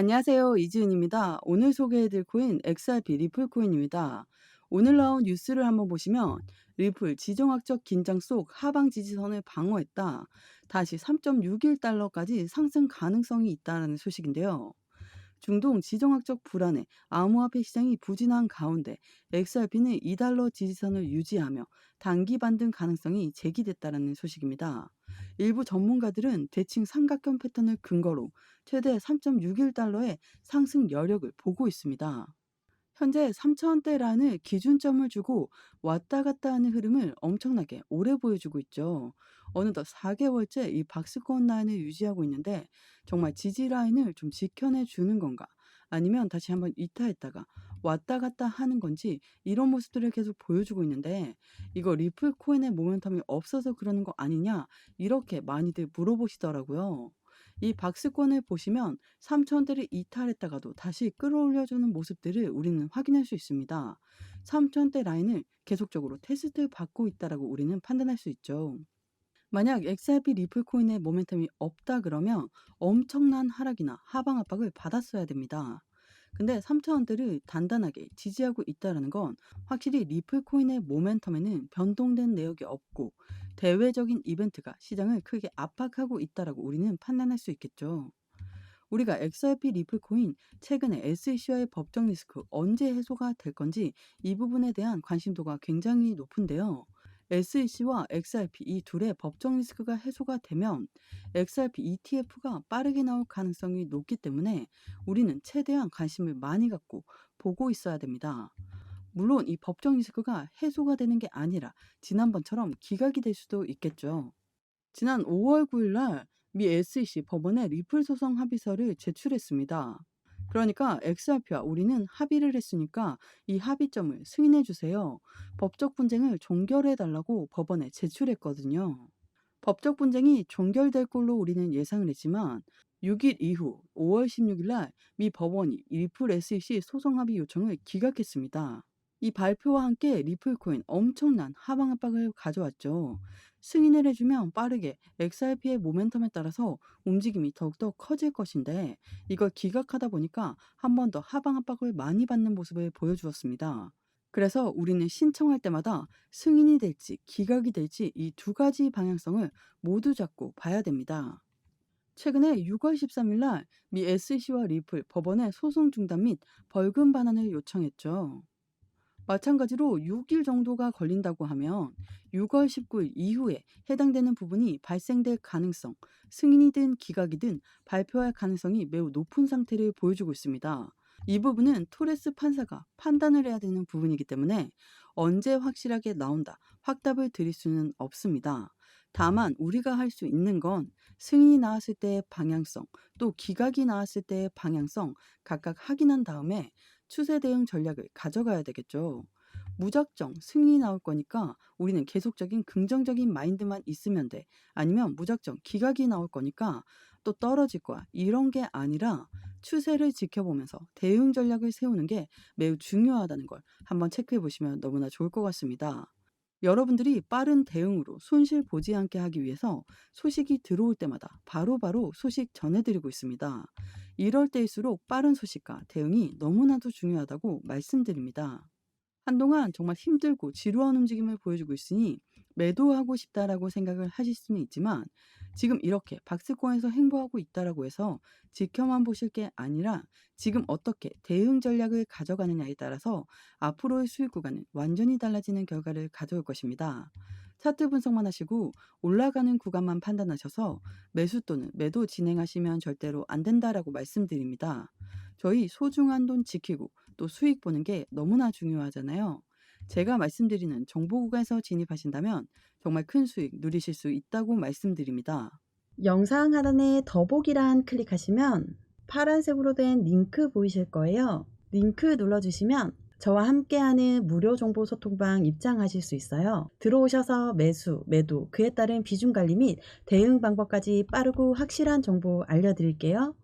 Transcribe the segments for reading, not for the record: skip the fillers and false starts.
안녕하세요. 이지은입니다. 오늘 소개해드릴 코인 XRP 리플 코인입니다. 오늘 나온 뉴스를 한번 보시면 리플 지정학적 긴장 속 하방 지지선을 방어했다. 다시 3.61달러까지 상승 가능성이 있다는 소식인데요. 중동 지정학적 불안에 암호화폐 시장이 부진한 가운데 XRP는 2달러 지지선을 유지하며 단기 반등 가능성이 제기됐다는 소식입니다. 일부 전문가들은 대칭 삼각형 패턴을 근거로 최대 3.61달러의 상승 여력을 보고 있습니다. 현재 3,000원대 라인을 기준점을 주고 왔다 갔다 하는 흐름을 엄청나게 오래 보여주고 있죠. 어느덧 4개월째 이 박스권 라인을 유지하고 있는데 정말 지지 라인을 좀 지켜내 주는 건가? 아니면 다시 한번 이탈했다가 왔다 갔다 하는 건지 이런 모습들을 계속 보여주고 있는데 이거 리플 코인의 모멘텀이 없어서 그러는 거 아니냐? 이렇게 많이들 물어보시더라고요. 이 박스권을 보시면 3,000원대를 이탈했다가도 다시 끌어올려주는 모습들을 우리는 확인할 수 있습니다. 3,000원대 라인을 계속적으로 테스트 받고 있다라고 우리는 판단할 수 있죠. 만약 XRP 리플 코인의 모멘텀이 없다 그러면 엄청난 하락이나 하방 압박을 받았어야 됩니다. 근데 3,000원대를 단단하게 지지하고 있다는 건 확실히 리플 코인의 모멘텀에는 변동된 내역이 없고 대외적인 이벤트가 시장을 크게 압박하고 있다라고 우리는 판단할 수 있겠죠. 우리가 XRP 리플 코인 최근에 SEC와의 법적 리스크 언제 해소가 될 건지 이 부분에 대한 관심도가 굉장히 높은데요. SEC와 XRP 이 둘의 법적 리스크가 해소가 되면 XRP ETF가 빠르게 나올 가능성이 높기 때문에 우리는 최대한 관심을 많이 갖고 보고 있어야 됩니다. 물론 이 법적 리스크가 해소가 되는 게 아니라 지난번처럼 기각이 될 수도 있겠죠. 지난 5월 9일 날 미 SEC 법원에 리플 소송 합의서를 제출했습니다. 그러니까 XRP와 우리는 합의를 했으니까 이 합의점을 승인해 주세요. 법적 분쟁을 종결해 달라고 법원에 제출했거든요. 법적 분쟁이 종결될 걸로 우리는 예상을 했지만 6일 이후 5월 16일 날 미 법원이 리플 SEC 소송 합의 요청을 기각했습니다. 이 발표와 함께 리플코인 엄청난 하방 압박을 가져왔죠. 승인을 해주면 빠르게 XRP의 모멘텀에 따라서 움직임이 더욱더 커질 것인데 이걸 기각하다 보니까 한 번 더 하방 압박을 많이 받는 모습을 보여주었습니다. 그래서 우리는 신청할 때마다 승인이 될지 기각이 될지 이 두 가지 방향성을 모두 잡고 봐야 됩니다. 최근에 6월 13일 날 미 SEC와 리플 법원에 소송 중단 및 벌금 반환을 요청했죠. 마찬가지로 6일 정도가 걸린다고 하면 6월 19일 이후에 해당되는 부분이 발생될 가능성, 승인이든 기각이든 발표할 가능성이 매우 높은 상태를 보여주고 있습니다. 이 부분은 토레스 판사가 판단을 해야 되는 부분이기 때문에 언제 확실하게 나온다, 확답을 드릴 수는 없습니다. 다만 우리가 할 수 있는 건 승인이 나왔을 때의 방향성, 또 기각이 나왔을 때의 방향성 각각 확인한 다음에 추세 대응 전략을 가져가야 되겠죠. 무작정 승인이 나올 거니까 우리는 계속적인 긍정적인 마인드만 있으면 돼. 아니면 무작정 기각이 나올 거니까 또 떨어질 거야. 이런 게 아니라 추세를 지켜보면서 대응 전략을 세우는 게 매우 중요하다는 걸 한번 체크해 보시면 너무나 좋을 것 같습니다. 여러분들이 빠른 대응으로 손실 보지 않게 하기 위해서 소식이 들어올 때마다 바로바로 소식 전해드리고 있습니다. 이럴 때일수록 빠른 소식과 대응이 너무나도 중요하다고 말씀드립니다. 한동안 정말 힘들고 지루한 움직임을 보여주고 있으니 매도하고 싶다라고 생각을 하실 수는 있지만 지금 이렇게 박스권에서 행보하고 있다라고 해서 지켜만 보실 게 아니라 지금 어떻게 대응 전략을 가져가느냐에 따라서 앞으로의 수익 구간은 완전히 달라지는 결과를 가져올 것입니다. 차트 분석만 하시고 올라가는 구간만 판단하셔서 매수 또는 매도 진행하시면 절대로 안 된다라고 말씀드립니다. 저희 소중한 돈 지키고 또 수익 보는 게 너무나 중요하잖아요. 제가 말씀드리는 정보 구간에서 진입하신다면 정말 큰 수익 누리실 수 있다고 말씀드립니다. 영상 하단에 더보기란 클릭하시면 파란색으로 된 링크 보이실 거예요. 링크 눌러주시면 저와 함께하는 무료 정보 소통방 입장하실 수 있어요. 들어오셔서 매수, 매도, 그에 따른 비중 관리 및 대응 방법까지 빠르고 확실한 정보 알려드릴게요.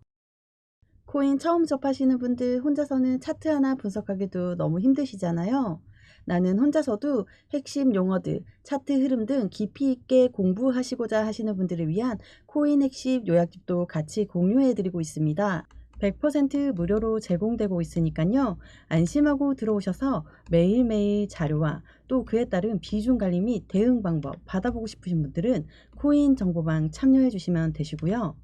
코인 처음 접하시는 분들 혼자서는 차트 하나 분석하기도 너무 힘드시잖아요. 나는 혼자서도 핵심 용어들, 차트 흐름 등 깊이 있게 공부하시고자 하시는 분들을 위한 코인 핵심 요약집도 같이 공유해드리고 있습니다. 100% 무료로 제공되고 있으니까요. 안심하고 들어오셔서 매일매일 자료와 또 그에 따른 비중 관리 및 대응 방법 받아보고 싶으신 분들은 코인 정보방 참여해 주시면 되시고요.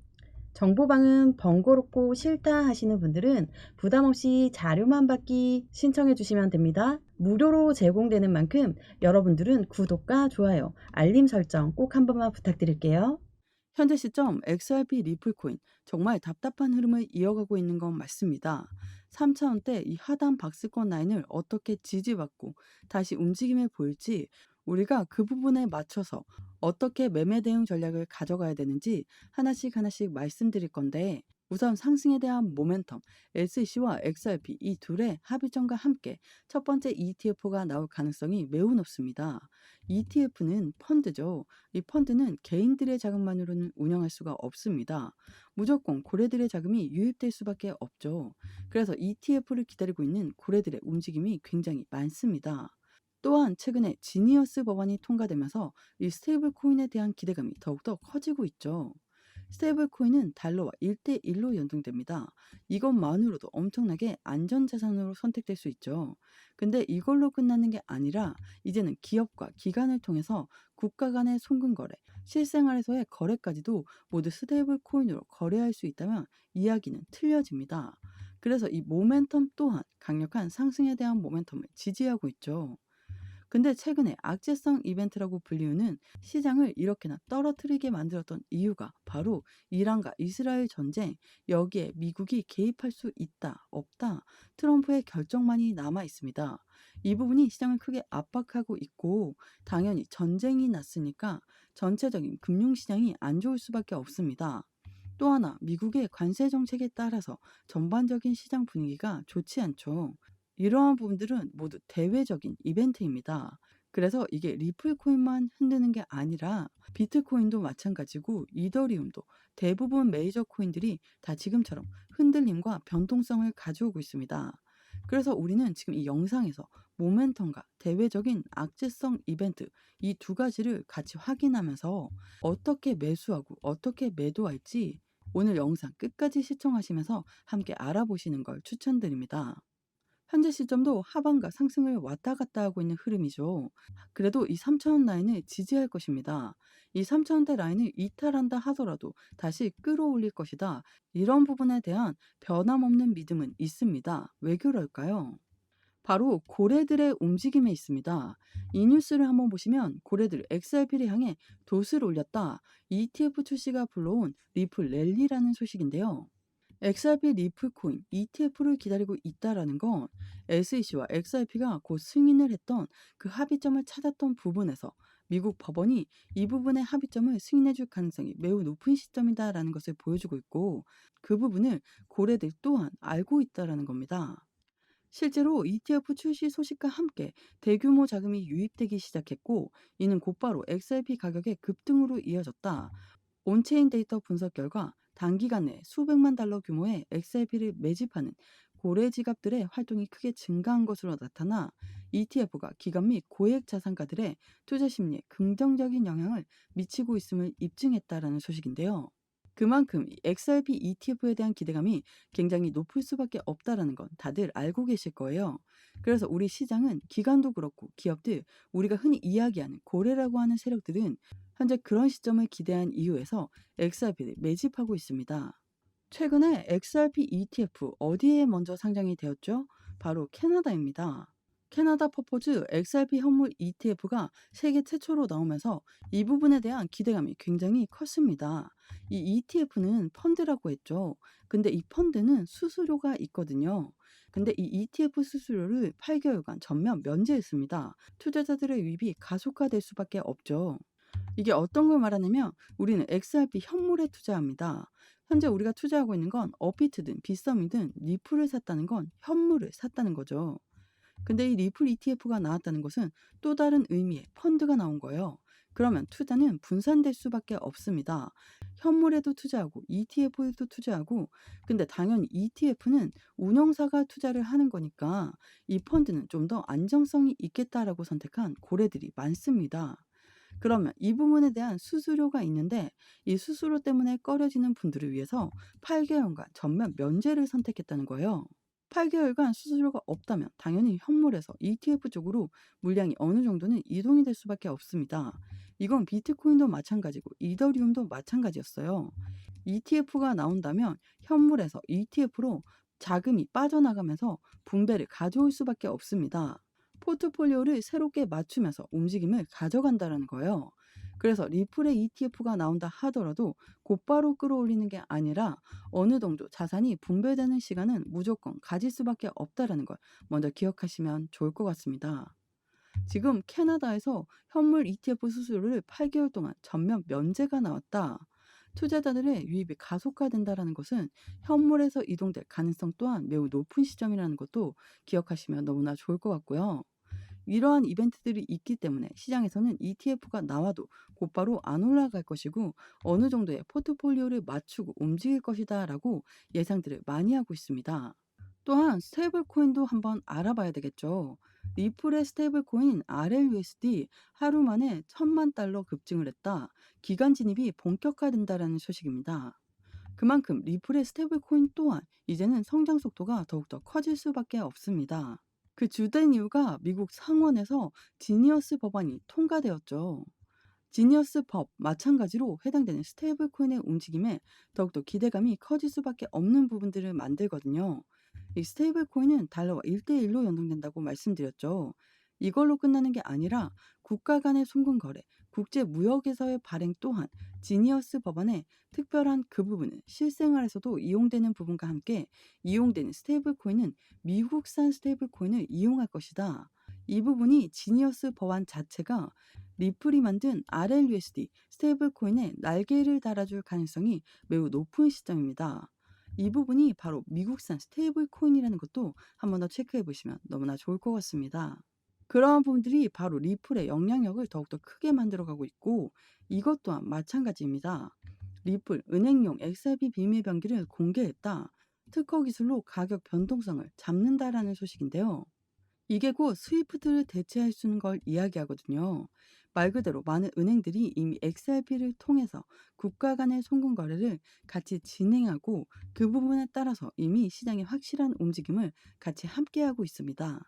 정보방은 번거롭고 싫다 하시는 분들은 부담 없이 자료만 받기 신청해 주시면 됩니다. 무료로 제공되는 만큼 여러분들은 구독과 좋아요, 알림 설정 꼭 한 번만 부탁드릴게요. 현재 시점 XRP 리플코인 정말 답답한 흐름을 이어가고 있는 건 맞습니다. 3차원대 이 하단 박스권 라인을 어떻게 지지받고 다시 움직임을 보일지 우리가 그 부분에 맞춰서 어떻게 매매 대응 전략을 가져가야 되는지 하나씩 하나씩 말씀드릴 건데 우선 상승에 대한 모멘텀, SEC와 XRP 이 둘의 합의점과 함께 첫 번째 ETF가 나올 가능성이 매우 높습니다. ETF는 펀드죠. 이 펀드는 개인들의 자금만으로는 운영할 수가 없습니다. 무조건 고래들의 자금이 유입될 수밖에 없죠. 그래서 ETF를 기다리고 있는 고래들의 움직임이 굉장히 많습니다. 또한 최근에 지니어스 법안이 통과되면서 이 스테이블 코인에 대한 기대감이 더욱더 커지고 있죠. 스테이블 코인은 달러와 1대1로 연동됩니다. 이것만으로도 엄청나게 안전자산으로 선택될 수 있죠. 근데 이걸로 끝나는 게 아니라 이제는 기업과 기관을 통해서 국가 간의 송금 거래, 실생활에서의 거래까지도 모두 스테이블 코인으로 거래할 수 있다면 이야기는 틀려집니다. 그래서 이 모멘텀 또한 강력한 상승에 대한 모멘텀을 지지하고 있죠. 근데 최근에 악재성 이벤트라고 불리우는 시장을 이렇게나 떨어뜨리게 만들었던 이유가 바로 이란과 이스라엘 전쟁, 여기에 미국이 개입할 수 있다, 없다, 트럼프의 결정만이 남아 있습니다. 이 부분이 시장을 크게 압박하고 있고, 당연히 전쟁이 났으니까 전체적인 금융시장이 안 좋을 수밖에 없습니다. 또 하나, 미국의 관세 정책에 따라서 전반적인 시장 분위기가 좋지 않죠. 이러한 부분들은 모두 대외적인 이벤트입니다. 그래서 이게 리플 코인만 흔드는 게 아니라 비트코인도 마찬가지고 이더리움도 대부분 메이저 코인들이 다 지금처럼 흔들림과 변동성을 가져오고 있습니다. 그래서 우리는 지금 이 영상에서 모멘텀과 대외적인 악재성 이벤트 이 두 가지를 같이 확인하면서 어떻게 매수하고 어떻게 매도할지 오늘 영상 끝까지 시청하시면서 함께 알아보시는 걸 추천드립니다. 현재 시점도 하방과 상승을 왔다 갔다 하고 있는 흐름이죠. 그래도 이 3차원 라인을 지지할 것입니다. 이 3차원대 라인을 이탈한다 하더라도 다시 끌어올릴 것이다. 이런 부분에 대한 변함없는 믿음은 있습니다. 왜 그럴까요? 바로 고래들의 움직임에 있습니다. 이 뉴스를 한번 보시면 고래들 XRP를 향해 돛을 올렸다. ETF 출시가 불러온 리플 랠리라는 소식인데요. XRP 리플 코인 ETF를 기다리고 있다라는 건 SEC와 XRP가 곧 승인을 했던 그 합의점을 찾았던 부분에서 미국 법원이 이 부분의 합의점을 승인해 줄 가능성이 매우 높은 시점이다라는 것을 보여주고 있고 그 부분을 고래들 또한 알고 있다라는 겁니다. 실제로 ETF 출시 소식과 함께 대규모 자금이 유입되기 시작했고 이는 곧바로 XRP 가격의 급등으로 이어졌다. 온체인 데이터 분석 결과 단기간 내 수백만 달러 규모의 XRP를 매집하는 고래 지갑들의 활동이 크게 증가한 것으로 나타나 ETF가 기관 및 고액 자산가들의 투자 심리에 긍정적인 영향을 미치고 있음을 입증했다라는 소식인데요. 그만큼 이 XRP ETF에 대한 기대감이 굉장히 높을 수밖에 없다라는 건 다들 알고 계실 거예요. 그래서 우리 시장은 기관도 그렇고 기업들, 우리가 흔히 이야기하는 고래라고 하는 세력들은 현재 그런 시점을 기대한 이유에서 XRP를 매집하고 있습니다. 최근에 XRP ETF 어디에 먼저 상장이 되었죠? 바로 캐나다입니다. 캐나다 퍼포즈 XRP 현물 ETF가 세계 최초로 나오면서 이 부분에 대한 기대감이 굉장히 컸습니다. 이 ETF는 펀드라고 했죠. 근데 이 펀드는 수수료가 있거든요. 근데 이 ETF 수수료를 8개월간 전면 면제했습니다. 투자자들의 유입이 가속화될 수밖에 없죠. 이게 어떤 걸 말하냐면 우리는 XRP 현물에 투자합니다. 현재 우리가 투자하고 있는 건 업비트든 빗썸이든 리플을 샀다는 건 현물을 샀다는 거죠. 근데 이 리플 ETF가 나왔다는 것은 또 다른 의미의 펀드가 나온 거예요. 그러면 투자는 분산될 수밖에 없습니다. 현물에도 투자하고 ETF에도 투자하고 근데 당연히 ETF는 운영사가 투자를 하는 거니까 이 펀드는 좀 더 안정성이 있겠다라고 선택한 고래들이 많습니다. 그러면 이 부분에 대한 수수료가 있는데 이 수수료 때문에 꺼려지는 분들을 위해서 8개월간 전면 면제를 선택했다는 거예요. 8개월간 수수료가 없다면 당연히 현물에서 ETF 쪽으로 물량이 어느 정도는 이동이 될 수밖에 없습니다. 이건 비트코인도 마찬가지고 이더리움도 마찬가지였어요. ETF가 나온다면 현물에서 ETF로 자금이 빠져나가면서 분배를 가져올 수밖에 없습니다. 포트폴리오를 새롭게 맞추면서 움직임을 가져간다는 거예요. 그래서 리플의 ETF가 나온다 하더라도 곧바로 끌어올리는 게 아니라 어느 정도 자산이 분배되는 시간은 무조건 가질 수밖에 없다는 걸 먼저 기억하시면 좋을 것 같습니다. 지금 캐나다에서 현물 ETF 수수료를 8개월 동안 전면 면제가 나왔다. 투자자들의 유입이 가속화된다는 것은 현물에서 이동될 가능성 또한 매우 높은 시점이라는 것도 기억하시면 너무나 좋을 것 같고요. 이러한 이벤트들이 있기 때문에 시장에서는 ETF가 나와도 곧바로 안 올라갈 것이고 어느 정도의 포트폴리오를 맞추고 움직일 것이다라고 예상들을 많이 하고 있습니다. 또한 스테이블 코인도 한번 알아봐야 되겠죠. 리플의 스테이블 코인 RLUSD 하루 만에 1,000만 달러 급증을 했다. 기간 진입이 본격화된다라는 소식입니다. 그만큼 리플의 스테이블 코인 또한 이제는 성장 속도가 더욱더 커질 수밖에 없습니다. 그 주된 이유가 미국 상원에서 지니어스 법안이 통과되었죠. 지니어스 법 마찬가지로 해당되는 스테이블 코인의 움직임에 더욱더 기대감이 커질 수밖에 없는 부분들을 만들거든요. 이 스테이블 코인은 달러와 1대1로 연동된다고 말씀드렸죠. 이걸로 끝나는 게 아니라 국가 간의 송금 거래, 국제 무역에서의 발행 또한 지니어스 법안의 특별한 그 부분은 실생활에서도 이용되는 부분과 함께 이용되는 스테이블 코인은 미국산 스테이블 코인을 이용할 것이다. 이 부분이 지니어스 법안 자체가 리플이 만든 RLUSD 스테이블 코인에 날개를 달아줄 가능성이 매우 높은 시점입니다. 이 부분이 바로 미국산 스테이블 코인이라는 것도 한 번 더 체크해 보시면 너무나 좋을 것 같습니다. 그러한 부분들이 바로 리플의 영향력을 더욱더 크게 만들어가고 있고 이것 또한 마찬가지입니다. 리플 은행용 XRP 비밀 병기를 공개했다. 특허 기술로 가격 변동성을 잡는다라는 소식인데요. 이게 곧 스위프트를 대체할 수 있는 걸 이야기하거든요. 말 그대로 많은 은행들이 이미 XRP를 통해서 국가 간의 송금 거래를 같이 진행하고 그 부분에 따라서 이미 시장에 확실한 움직임을 같이 함께하고 있습니다.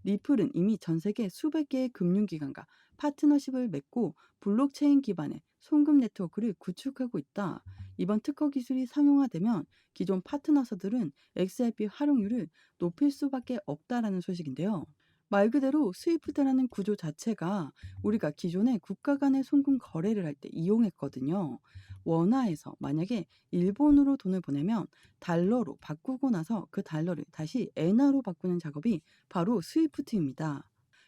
리플은 이미 전 세계 수백 개의 금융기관과 파트너십을 맺고 블록체인 기반의 송금 네트워크를 구축하고 있다. 이번 특허 기술이 상용화되면 기존 파트너사들은 XRP 활용률을 높일 수밖에 없다라는 소식인데요. 말 그대로 스위프트라는 구조 자체가 우리가 기존에 국가 간의 송금 거래를 할 때 이용했거든요. 원화에서 만약에 일본으로 돈을 보내면 달러로 바꾸고 나서 그 달러를 다시 엔화로 바꾸는 작업이 바로 스위프트입니다.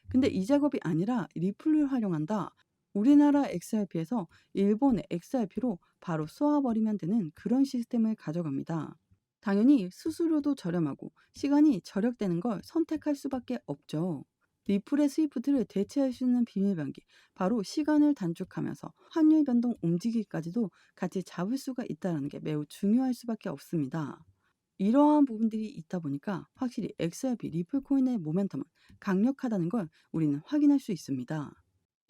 근데 이 작업이 아니라 리플을 활용한다. 우리나라 XRP에서 일본의 XRP로 바로 쏘아버리면 되는 그런 시스템을 가져갑니다. 당연히 수수료도 저렴하고 시간이 절약되는 걸 선택할 수밖에 없죠. 리플의 스위프트를 대체할 수 있는 비밀병기, 바로 시간을 단축하면서 환율 변동 움직이기까지도 같이 잡을 수가 있다는 게 매우 중요할 수밖에 없습니다. 이러한 부분들이 있다 보니까 확실히 XRP 리플 코인의 모멘텀은 강력하다는 걸 우리는 확인할 수 있습니다.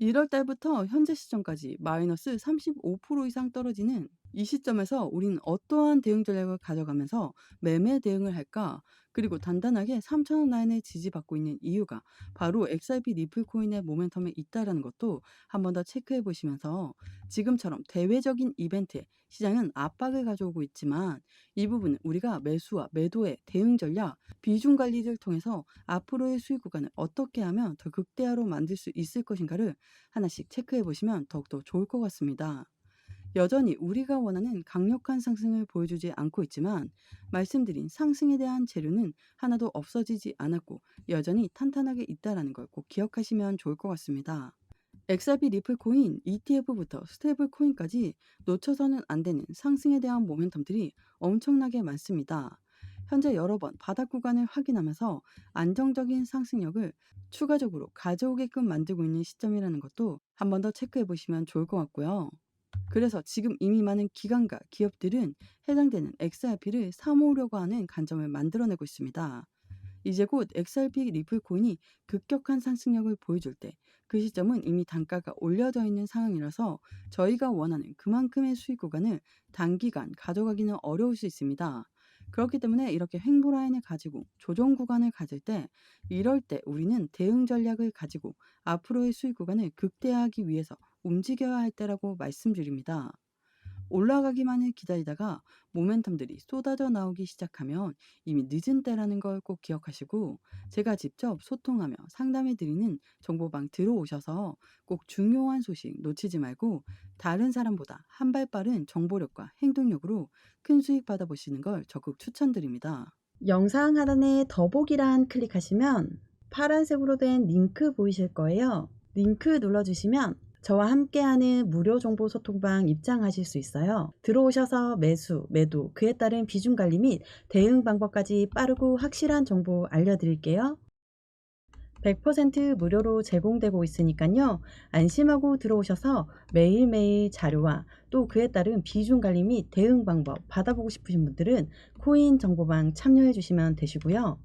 1월 달부터 현재 시점까지 마이너스 35% 이상 떨어지는 이 시점에서 우리는 어떠한 대응 전략을 가져가면서 매매 대응을 할까? 그리고 단단하게 3,000원 라인을 지지받고 있는 이유가 바로 XRP 리플 코인의 모멘텀에 있다는 것도 한 번 더 체크해 보시면서 지금처럼 대외적인 이벤트에 시장은 압박을 가져오고 있지만 이 부분은 우리가 매수와 매도의 대응 전략, 비중 관리를 통해서 앞으로의 수익 구간을 어떻게 하면 더 극대화로 만들 수 있을 것인가를 하나씩 체크해 보시면 더욱더 좋을 것 같습니다. 여전히 우리가 원하는 강력한 상승을 보여주지 않고 있지만 말씀드린 상승에 대한 재료는 하나도 없어지지 않았고 여전히 탄탄하게 있다는 걸 꼭 기억하시면 좋을 것 같습니다. XRP 리플 코인, ETF부터 스테이블 코인까지 놓쳐서는 안 되는 상승에 대한 모멘텀들이 엄청나게 많습니다. 현재 여러 번 바닥 구간을 확인하면서 안정적인 상승력을 추가적으로 가져오게끔 만들고 있는 시점이라는 것도 한 번 더 체크해 보시면 좋을 것 같고요. 그래서 지금 이미 많은 기관과 기업들은 해당되는 XRP를 사모으려고 하는 관점을 만들어내고 있습니다. 이제 곧 XRP 리플 코인이 급격한 상승력을 보여줄 때, 그 시점은 이미 단가가 올려져 있는 상황이라서 저희가 원하는 그만큼의 수익 구간을 단기간 가져가기는 어려울 수 있습니다. 그렇기 때문에 이렇게 횡보 라인을 가지고 조정 구간을 가질 때, 이럴 때 우리는 대응 전략을 가지고 앞으로의 수익 구간을 극대화하기 위해서 움직여야 할 때라고 말씀드립니다. 올라가기만을 기다리다가 모멘텀들이 쏟아져 나오기 시작하면 이미 늦은 때라는 걸 꼭 기억하시고, 제가 직접 소통하며 상담해 드리는 정보방 들어오셔서 꼭 중요한 소식 놓치지 말고 다른 사람보다 한 발 빠른 정보력과 행동력으로 큰 수익 받아보시는 걸 적극 추천드립니다. 영상 하단에 더보기란 클릭하시면 파란색으로 된 링크 보이실 거예요. 링크 눌러주시면 저와 함께하는 무료 정보 소통방 입장하실 수 있어요. 들어오셔서 매수, 매도, 그에 따른 비중 관리 및 대응 방법까지 빠르고 확실한 정보 알려드릴게요. 100% 무료로 제공되고 있으니까요. 안심하고 들어오셔서 매일매일 자료와 또 그에 따른 비중 관리 및 대응 방법 받아보고 싶으신 분들은 코인 정보방 참여해 주시면 되시고요.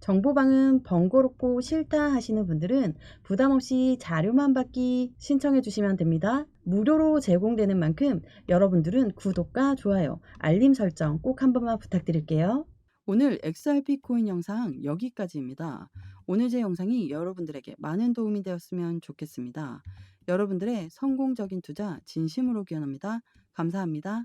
정보방은 번거롭고 싫다 하시는 분들은 부담 없이 자료만 받기 신청해 주시면 됩니다. 무료로 제공되는 만큼 여러분들은 구독과 좋아요, 알림 설정 꼭 한 번만 부탁드릴게요. 오늘 XRP 코인 영상 여기까지입니다. 오늘 제 영상이 여러분들에게 많은 도움이 되었으면 좋겠습니다. 여러분들의 성공적인 투자 진심으로 기원합니다. 감사합니다.